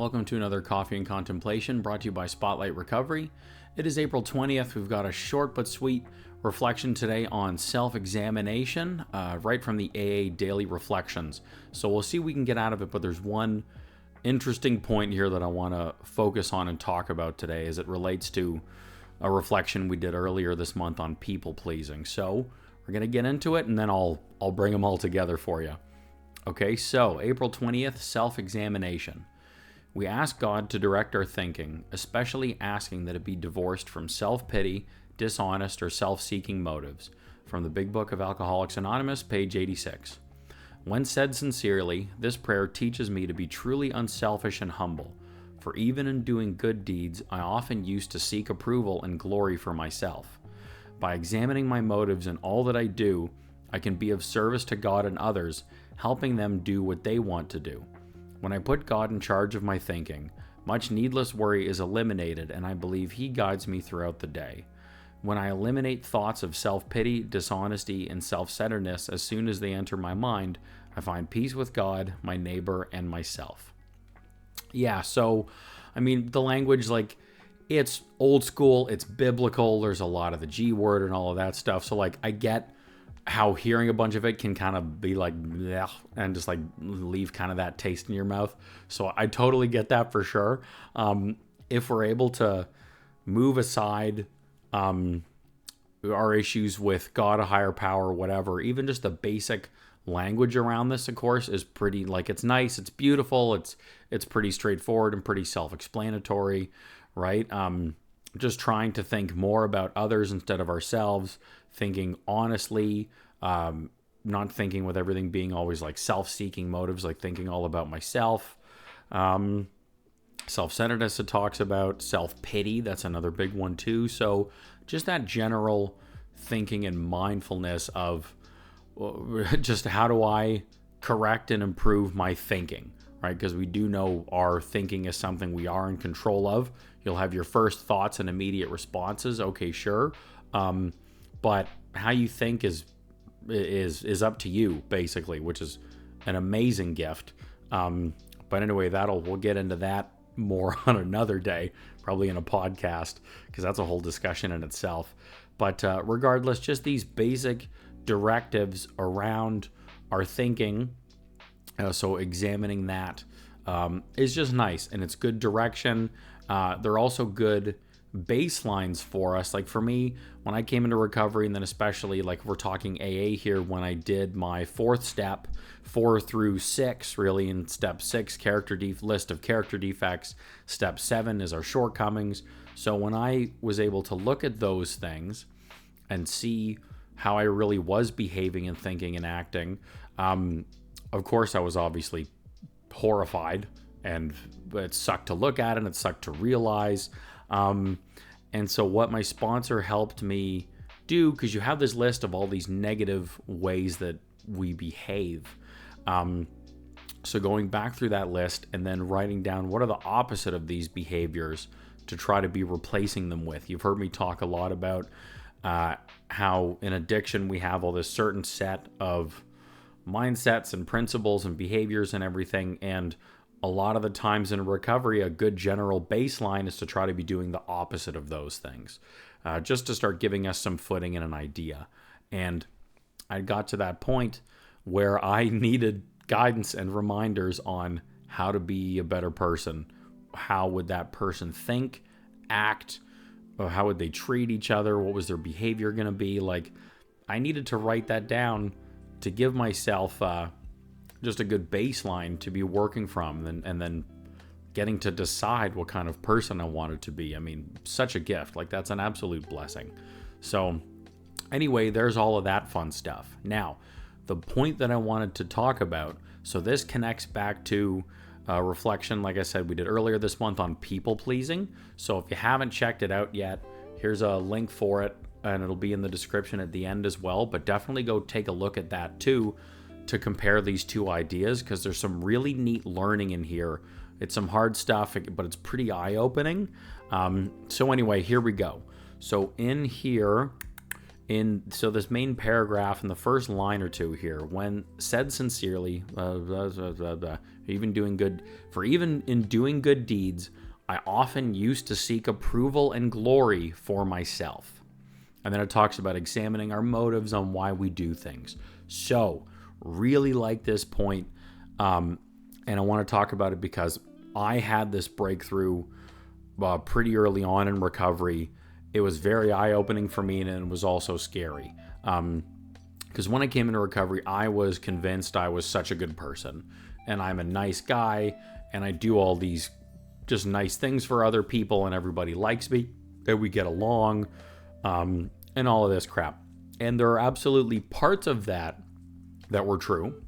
welcome to another Coffee and Contemplation brought to you by Spotlight Recovery. It is April 20th. We've got a short but sweet reflection today on self-examination, right from the AA Daily Reflections. So we'll see what we can get out of it, but there's one interesting point here that I want to focus on and talk about today as it relates to a reflection we did earlier this month on people-pleasing. So we're going to get into it, and then I'll bring them all together for you. Okay, so April 20th, self-examination. We ask God to direct our thinking, especially asking that it be divorced from self-pity, dishonest, or self-seeking motives. From the Big Book of Alcoholics Anonymous, page 86. When said sincerely, this prayer teaches me to be truly unselfish and humble, for even in doing good deeds, I often used to seek approval and glory for myself. By examining my motives in all that I do, I can be of service to God and others, helping them do what they want to do. When I put God in charge of my thinking, much needless worry is eliminated, and I believe He guides me throughout the day. When I eliminate thoughts of self-pity, dishonesty, and self-centeredness as soon as they enter my mind, I find peace with God, my neighbor, and myself. Yeah, so, the language, it's old school, it's biblical, there's a lot of the G word and all of that stuff, so, I get how hearing a bunch of it can kind of be bleh, and just leave kind of that taste in your mouth. So I totally get that for sure. If we're able to move aside our issues with God, a higher power, whatever, even just the basic language around this, of course, is pretty, it's nice, it's beautiful, it's pretty straightforward and pretty self-explanatory, right? Just trying to think more about others instead of ourselves, thinking honestly, not thinking with everything being always self-seeking motives, thinking all about myself. Self-centeredness it talks about, self-pity, that's another big one too. So just that general thinking and mindfulness of just how do I correct and improve my thinking, right? Because we do know our thinking is something we are in control of. You'll have your first thoughts and immediate responses. Okay, sure. But how you think is up to you, basically, which is an amazing gift. But anyway, we'll get into that more on another day, probably in a podcast, because that's a whole discussion in itself. But regardless, just these basic directives around our thinking, so examining that is just nice, and it's good direction. They're also good baselines for us. For me, when I came into recovery, and then especially we're talking AA here, when I did my fourth step, 4 through 6, really, in step 6, list of character defects. Step 7 is our shortcomings. So when I was able to look at those things and see how I really was behaving and thinking and acting, of course I was obviously horrified, and it sucked to look at and it sucked to realize. And so what my sponsor helped me do, because you have this list of all these negative ways that we behave. So going back through that list and then writing down what are the opposite of these behaviors to try to be replacing them with. You've heard me talk a lot about how in addiction we have all this certain set of mindsets and principles and behaviors and everything, and a lot of the times in recovery, a good general baseline is to try to be doing the opposite of those things, just to start giving us some footing and an idea. And I got to that point where I needed guidance and reminders on how to be a better person. How would that person think, act, or how would they treat each other? What was their behavior going to be? I needed to write that down to give myself just a good baseline to be working from, and then getting to decide what kind of person I wanted to be. Such a gift. That's an absolute blessing. So anyway, there's all of that fun stuff. Now, the point that I wanted to talk about, so this connects back to a reflection, like I said, we did earlier this month on people-pleasing. So if you haven't checked it out yet, here's a link for it, and it'll be in the description at the end as well. But definitely go take a look at that too, to compare these two ideas, because there's some really neat learning in here. It's some hard stuff, but it's pretty eye-opening. So anyway, here we go. So in here, So this main paragraph in the first line or two here, when said sincerely, even in doing good deeds, I often used to seek approval and glory for myself. And then it talks about examining our motives on why we do things. So, really like this point, and I want to talk about it because I had this breakthrough pretty early on in recovery. It was very eye-opening for me, and it was also scary. Because when I came into recovery, I was convinced I was such a good person, and I'm a nice guy, and I do all these just nice things for other people, and everybody likes me, and we get along, and all of this crap. And there are absolutely parts of that were true,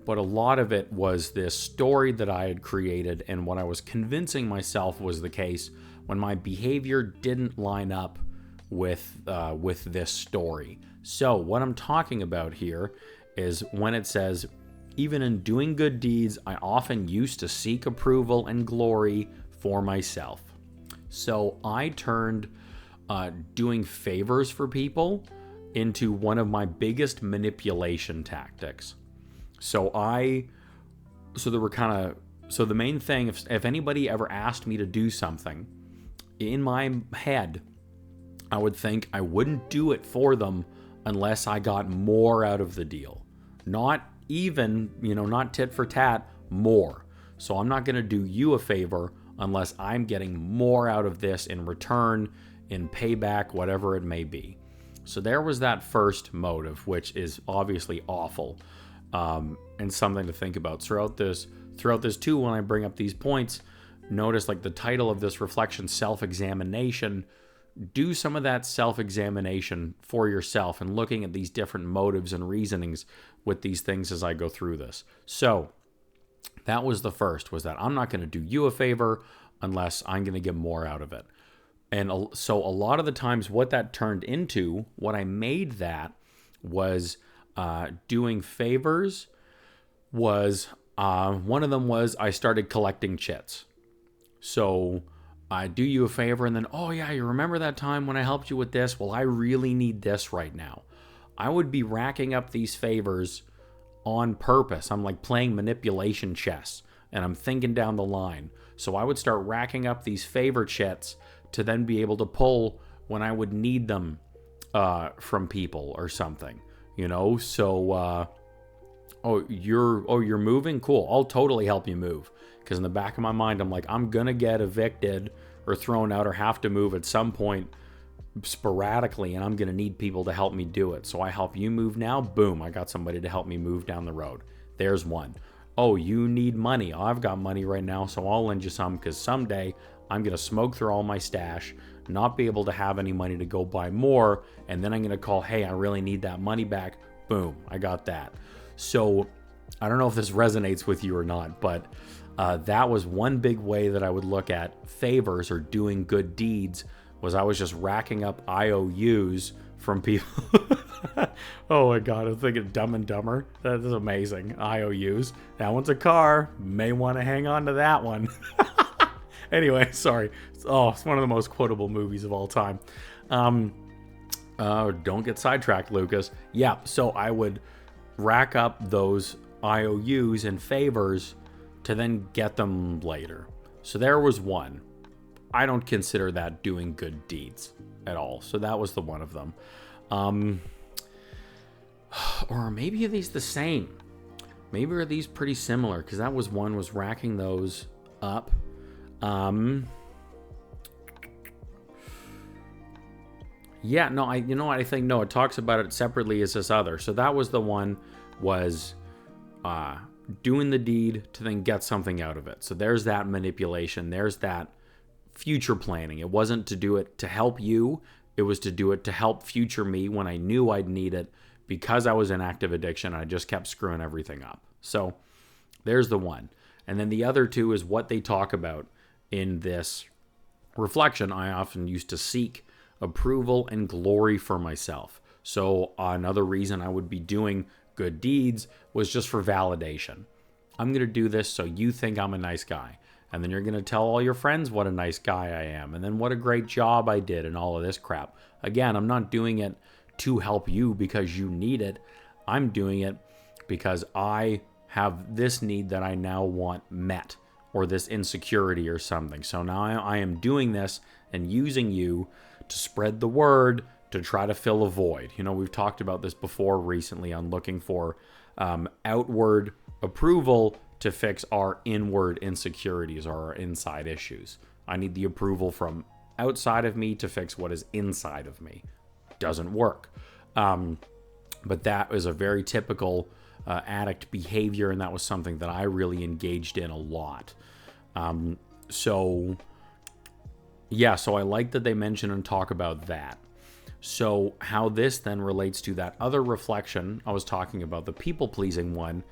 but a lot of it was this story that I had created, and what I was convincing myself was the case when my behavior didn't line up with this story. So what I'm talking about here is when it says, even in doing good deeds, I often used to seek approval and glory for myself. So I turned doing favors for people into one of my biggest manipulation tactics. So the main thing, if anybody ever asked me to do something, in my head, I would think I wouldn't do it for them unless I got more out of the deal. Not even, not tit for tat, more. So I'm not going to do you a favor unless I'm getting more out of this in return, in payback, whatever it may be. So there was that first motive, which is obviously awful, and something to think about throughout this too. When I bring up these points, notice like the title of this reflection, self-examination. Do some of that self-examination for yourself and looking at these different motives and reasonings with these things as I go through this. So that was the first, was that I'm not going to do you a favor unless I'm going to get more out of it. And so a lot of the times what that turned into, what I made that was doing favors was, one of them was I started collecting chits. So I do you a favor and then, oh yeah, you remember that time when I helped you with this? Well, I really need this right now. I would be racking up these favors on purpose. I'm like playing manipulation chess and I'm thinking down the line. So I would start racking up these favor chits to then be able to pull when I would need them from people or something, So, you're moving? Cool. I'll totally help you move. Because in the back of my mind, I'm like, I'm going to get evicted or thrown out or have to move at some point sporadically, and I'm going to need people to help me do it. So I help you move now. Boom. I got somebody to help me move down the road. There's one. Oh, you need money. Oh, I've got money right now, so I'll lend you some because someday I'm going to smoke through all my stash, not be able to have any money to go buy more, and then I'm going to call, hey, I really need that money back. Boom. I got that. So I don't know if this resonates with you or not, but that was one big way that I would look at favors or doing good deeds, was I was just racking up IOUs from people. Oh my God, I'm thinking Dumb and Dumber. That is amazing. IOUs. That one's a car. May want to hang on to that one. Anyway, sorry. Oh, it's one of the most quotable movies of all time. Don't get sidetracked, Lucas. Yeah, so I would rack up those IOUs and favors to then get them later. So there was one. I don't consider that doing good deeds at all. So that was the one of them. Or maybe are these the same? Maybe are these pretty similar? Because that was one, was racking those up. Yeah, no, I think, no, it talks about it separately as this other. So that was the one, was doing the deed to then get something out of it. So there's that manipulation. There's that future planning. It wasn't to do it to help you. It was to do it to help future me when I knew I'd need it, because I was in active addiction. I just kept screwing everything up. So there's the one. And then the other two is what they talk about in this reflection. I often used to seek approval and glory for myself. So another reason I would be doing good deeds was just for validation. I'm going to do this so you think I'm a nice guy. And then you're going to tell all your friends what a nice guy I am. And then what a great job I did and all of this crap. Again, I'm not doing it to help you because you need it. I'm doing it because I have this need that I now want met, or this insecurity or something. So now I am doing this and using you to spread the word, to try to fill a void. We've talked about this before recently on looking for outward approval to fix our inward insecurities or our inside issues. I need the approval from outside of me to fix what is inside of me. Doesn't work. But that is a very typical addict behavior, and that was something that I really engaged in a lot. So I like that they mention and talk about that. So how this then relates to that other reflection I was talking about, the people-pleasing one,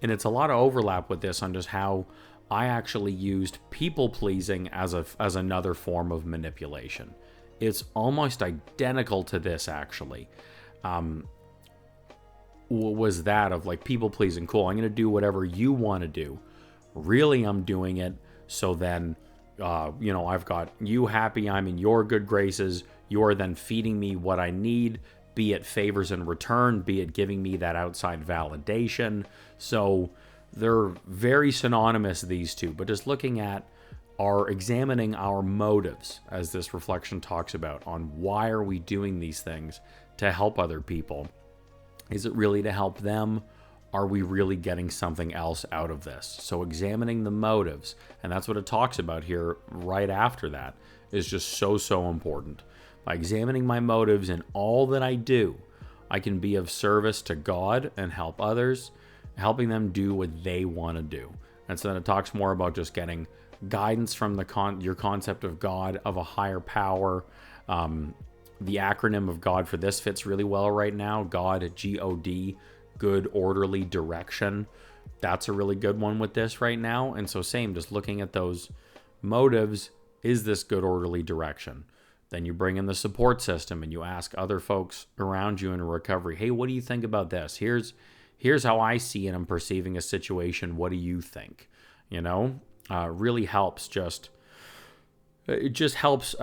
and it's a lot of overlap with this on just how I actually used people-pleasing as another form of manipulation. It's almost identical to this, actually. Was that of like people-pleasing, cool, I'm going to do whatever you want to do. Really, I'm doing it so then, I've got you happy, I'm in your good graces, you're then feeding me what I need, be it favors in return, be it giving me that outside validation. So they're very synonymous, these two, but just looking at examining our motives, as this reflection talks about, on why are we doing these things to help other people? Is it really to help them? Are we really getting something else out of this? So examining the motives, and that's what it talks about here right after that, is just so important. By examining my motives in all that I do, I can be of service to God and help others, helping them do what they want to do. And so then it talks more about just getting guidance from your concept of God, of a higher power. The acronym of God for this fits really well right now. God, G-O-D, good, orderly direction. That's a really good one with this right now. And so same, just looking at those motives, is this good, orderly direction? Then you bring in the support system and you ask other folks around you in recovery, hey, what do you think about this? Here's how I see and I'm perceiving a situation. What do you think? Really helps it just helps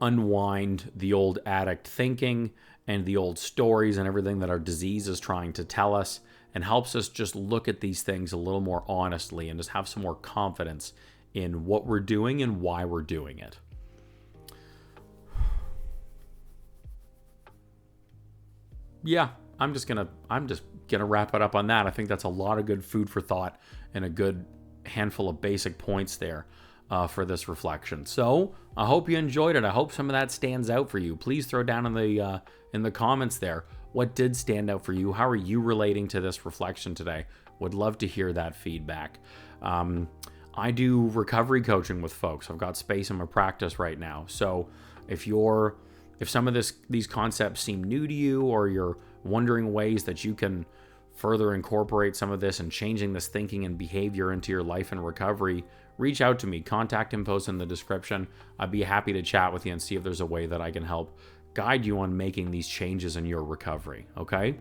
unwind the old addict thinking and the old stories and everything that our disease is trying to tell us, and helps us just look at these things a little more honestly and just have some more confidence in what we're doing and why we're doing it. Yeah, I'm just gonna wrap it up on that. I think that's a lot of good food for thought and a good handful of basic points there for this reflection. So I hope you enjoyed it. I hope some of that stands out for you. Please throw down in the comments there what did stand out for you. How are you relating to this reflection today? Would love to hear that feedback. I do recovery coaching with folks. I've got space in my practice right now. So if some of these concepts seem new to you, or you're wondering ways that you can further incorporate some of this and changing this thinking and behavior into your life and recovery, reach out to me. Contact info's in the description. I'd be happy to chat with you and see if there's a way that I can help guide you on making these changes in your recovery, okay?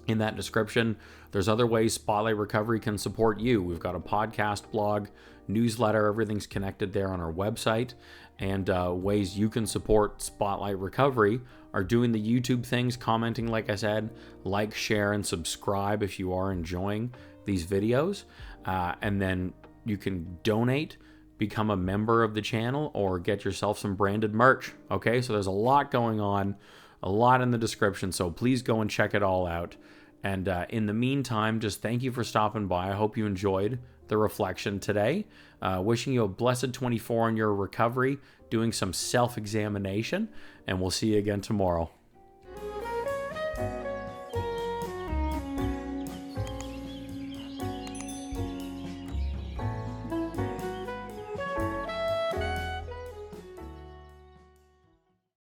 In that description, there's other ways Spotlight Recovery can support you. We've got a podcast, blog, newsletter, everything's connected there on our website. And ways you can support Spotlight Recovery are doing the YouTube things, commenting, like I said, like, share, and subscribe if you are enjoying these videos. And then you can donate, become a member of the channel, or get yourself some branded merch. Okay, so there's a lot going on, a lot in the description, so please go and check it all out. And in the meantime, just thank you for stopping by. I hope you enjoyed the reflection today. Wishing you a blessed 24 on your recovery, doing some self-examination, and we'll see you again tomorrow.